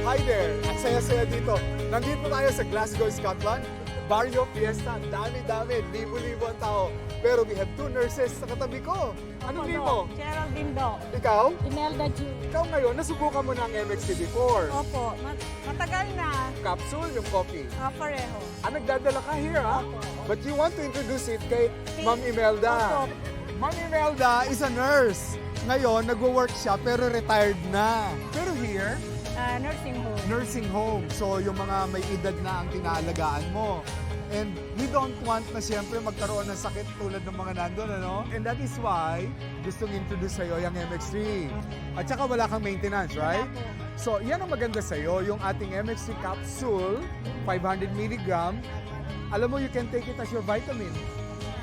Hi there! Ang saya-saya dito. Nandito tayo sa Glasgow, Scotland. Barrio Fiesta. Dami-dami. Libo-libo ang tao. Pero we have two nurses sa katabi ko. Anong name mo? Geraldine Do. Ikaw? Imelda Ju. Ikaw ngayon, nasubukan mo na ang MXT before. Opo, matagal na. Capsule, yung coffee. Pareho. Nagdadala ka here, ha? Opo. But you want to introduce it kay Ma'am Imelda. Opo. Ma'am Imelda is a nurse. Ngayon, nagwo-work siya pero retired na. Pero here, Nursing home. nursing home. So, yung mga may edad na ang tinaalagaan mo. And we don't want na siyempre magkaroon ng sakit tulad ng mga nandun, ano? And that is why gustong introduce sa'yo yung MX3. At saka wala kang maintenance, right? So, yan ang maganda sa'yo, yung ating MX3 capsule, 500 mg. Alam mo, you can take it as your vitamin.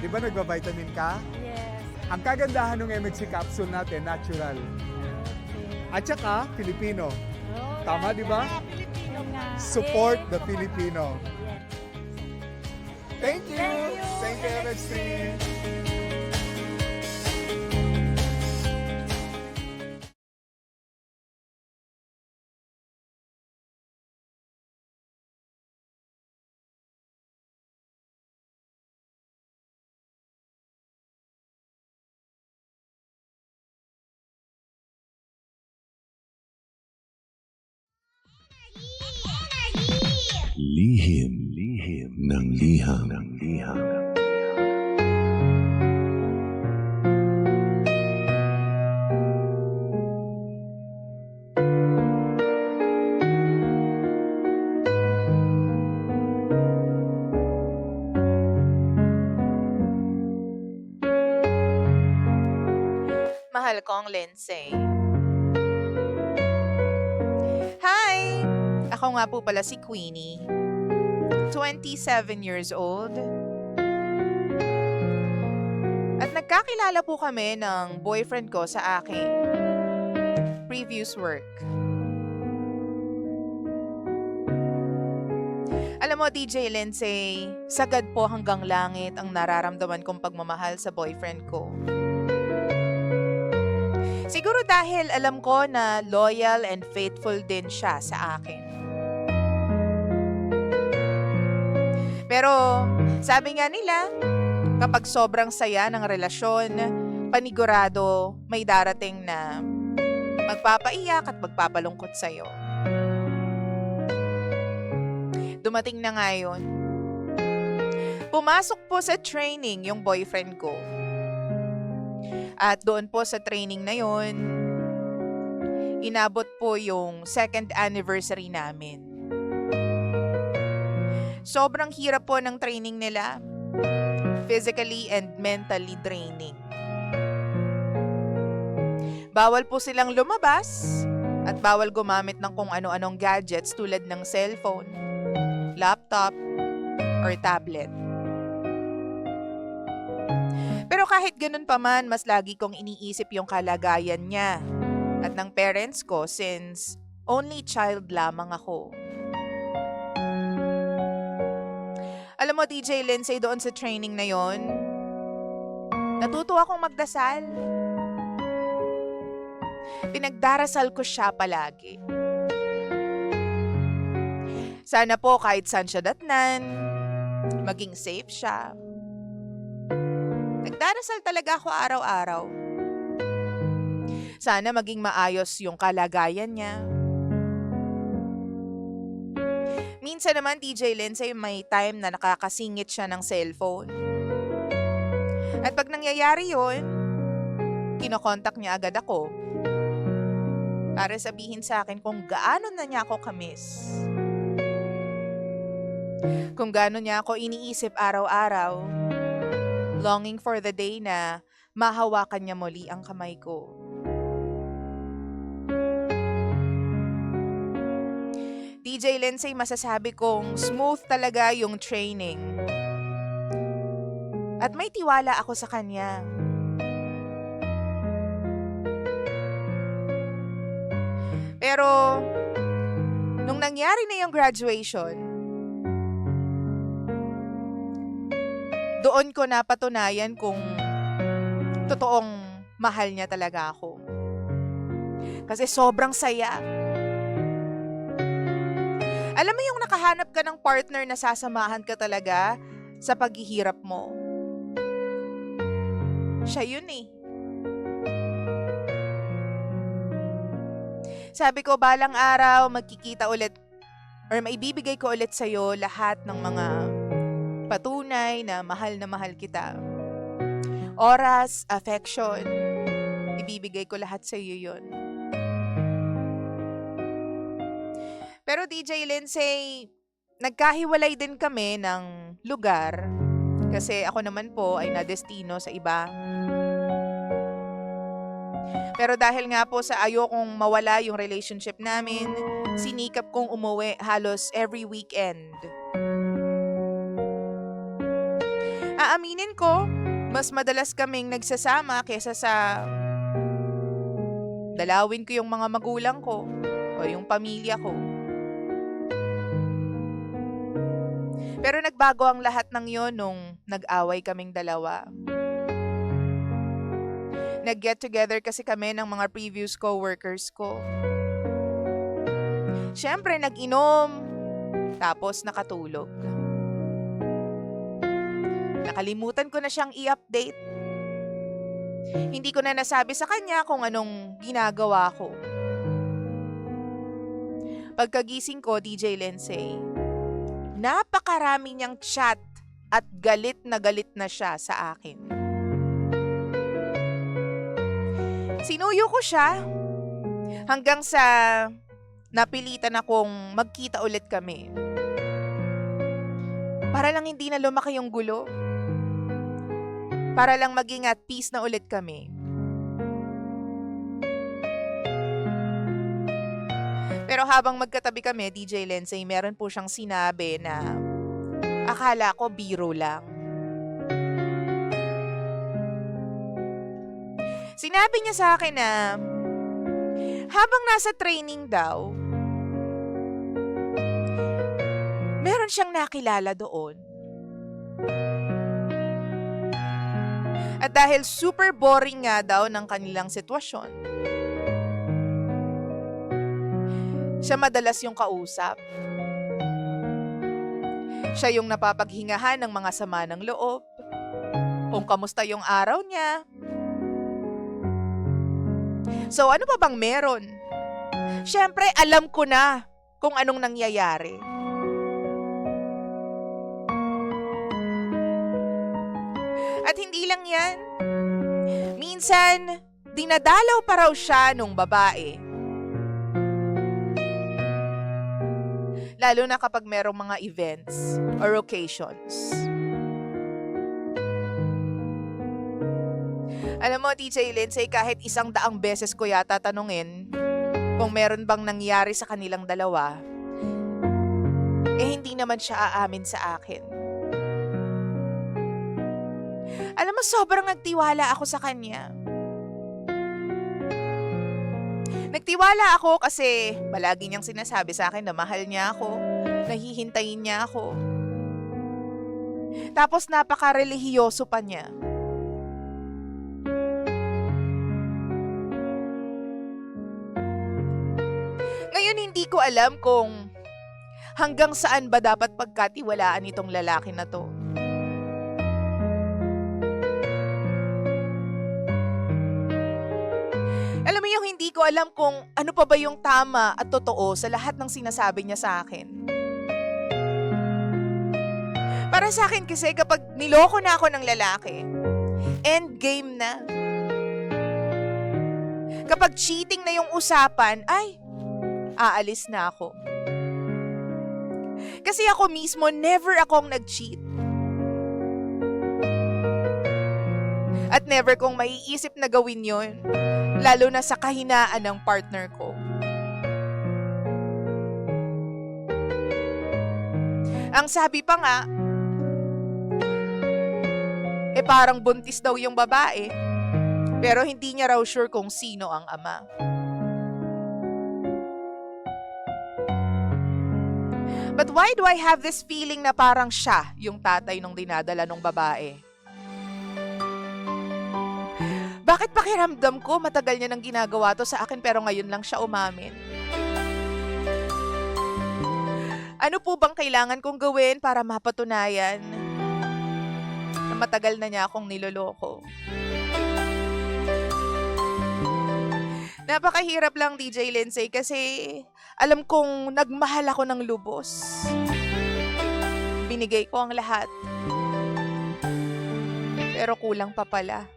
Di ba nagba-vitamin ka? Yes. Ang kagandahan ng MX3 capsule natin, natural. At saka, Filipino. Tama, di ba? Filipino nga. Support Eh, the Filipino. Yes. Thank you! Thank you, Thank you, MX3! Lihim ng liham. Mahal kong Lindsay. Hi! Ako nga po pala si Queenie. 27 years old. At nagkakilala po kami ng boyfriend ko sa aking previous work. Alam mo, DJ Lindsay, sagad po hanggang langit ang nararamdaman kong pagmamahal sa boyfriend ko. Siguro dahil alam ko na loyal and faithful din siya sa akin. Pero sabi nga nila, kapag sobrang saya ng relasyon, panigurado may darating na magpapaiyak at magpapalungkot sa'yo. Dumating na nga yun. Pumasok po sa training yung boyfriend ko. At doon po sa training na yon, inabot po yung 2nd anniversary namin. Sobrang hirap po ng training nila. Physically and mentally draining. Bawal po silang lumabas at bawal gumamit ng kung ano-anong gadgets tulad ng cellphone, laptop, or tablet. Pero kahit ganun pa man, mas lagi kong iniisip yung kalagayan niya at ng parents ko since only child lamang ako. Alam mo, DJ Lindsay, doon sa training na yon, natuto akong magdasal. Pinagdarasal ko siya palagi. Sana po kahit saan siya datnan, maging safe siya. Nagdarasal talaga ako araw-araw. Sana maging maayos yung kalagayan niya. Minsan naman, DJ Lindsay, may time na nakakasingit siya ng cellphone. At pag nangyayari yun, kinokontak niya agad ako para sabihin sa akin kung gaano na niya ako kamiss. Kung gaano niya ako iniisip araw-araw, longing for the day na mahawakan niya muli ang kamay ko. DJ Lindsay, masasabi kong smooth talaga yung training. At may tiwala ako sa kanya. Pero, nung nangyari na yung graduation, doon ko napatunayan kung totoong mahal niya talaga ako. Kasi sobrang saya. Alam mo yung nakahanap ka ng partner na sasamahan ka talaga sa paghihirap mo. Siya yun eh. Sabi ko, balang araw, magkikita ulit or maibibigay ko ulit sa'yo lahat ng mga patunay na mahal kita. Oras, affection, ibibigay ko lahat sa'yo yun. Pero DJ Lindsay, nagkahiwalay din kami ng lugar kasi ako naman po ay nadestino sa iba. Pero dahil nga po sa ayokong mawala yung relationship namin, sinikap kong umuwi halos every weekend. Aaminin ko, mas madalas kaming nagsasama kesa sa dalawin ko yung mga magulang ko o yung pamilya ko. Pero nagbago ang lahat ng yon nung nag-away kaming dalawa. Nag-get together kasi kami ng mga previous co-workers ko. Siyempre, nag-inom, tapos nakatulog. Nakalimutan ko na siyang i-update. Hindi ko na nasabi sa kanya kung anong ginagawa ko. Pagkagising ko, DJ Lindsay, napakarami niyang chat at galit na siya sa akin. Sinuyo ko siya hanggang sa napilitan akong magkita ulit kami. Para lang hindi na lumaki yung gulo. Para lang maging at peace na ulit kami. Pero habang magkatabi kami, DJ Lindsay, meron po siyang sinabi na akala ko biro lang. Sinabi niya sa akin na habang nasa training daw, meron siyang nakilala doon. At dahil super boring nga daw ng kanilang sitwasyon, siya madalas yung kausap. Siya yung napapaghingahan ng mga sama ng loob, kung kamusta yung araw niya. So, ano pa bang meron? Siyempre, alam ko na kung anong nangyayari. At hindi lang yan. Minsan, dinadalaw pa raw siya nung babae. Lalo na kapag merong mga events or occasions. Alam mo, DJ Lindsay, kahit 100 beses ko yata tanungin kung meron bang nangyari sa kanilang dalawa, hindi naman siya aamin sa akin. Alam mo, sobrang nagtiwala ako sa kanya. Nagtiwala ako kasi palagi niyang sinasabi sa akin na mahal niya ako, nahihintayin niya ako. Tapos napaka-relihiyoso pa niya. Ngayon hindi ko alam kung hanggang saan ba dapat pagkatiwalaan itong lalaki na to. Alam mo yung hindi ko alam kung ano pa ba yung tama at totoo sa lahat ng sinasabi niya sa akin. Para sa akin kasi kapag niloko na ako ng lalaki, end game na. Kapag cheating na yung usapan, ay, aalis na ako. Kasi ako mismo, never akong nag-cheat. At never kong maiisip na gawin yon, lalo na sa kahinaan ng partner ko. Ang sabi pa nga, parang buntis daw yung babae, pero hindi niya raw sure kung sino ang ama. But why do I have this feeling na parang siya yung tatay nung dinadala ng babae? Bakit pakiramdam ko matagal niya nang ginagawa to sa akin pero ngayon lang siya umamin? Ano po bang kailangan kong gawin para mapatunayan na matagal na niya akong niloloko? Napakahirap lang, DJ Lindsay, kasi alam kong nagmahal ako ng lubos. Binigay ko ang lahat. Pero kulang pa pala.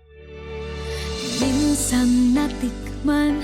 Minsan natikman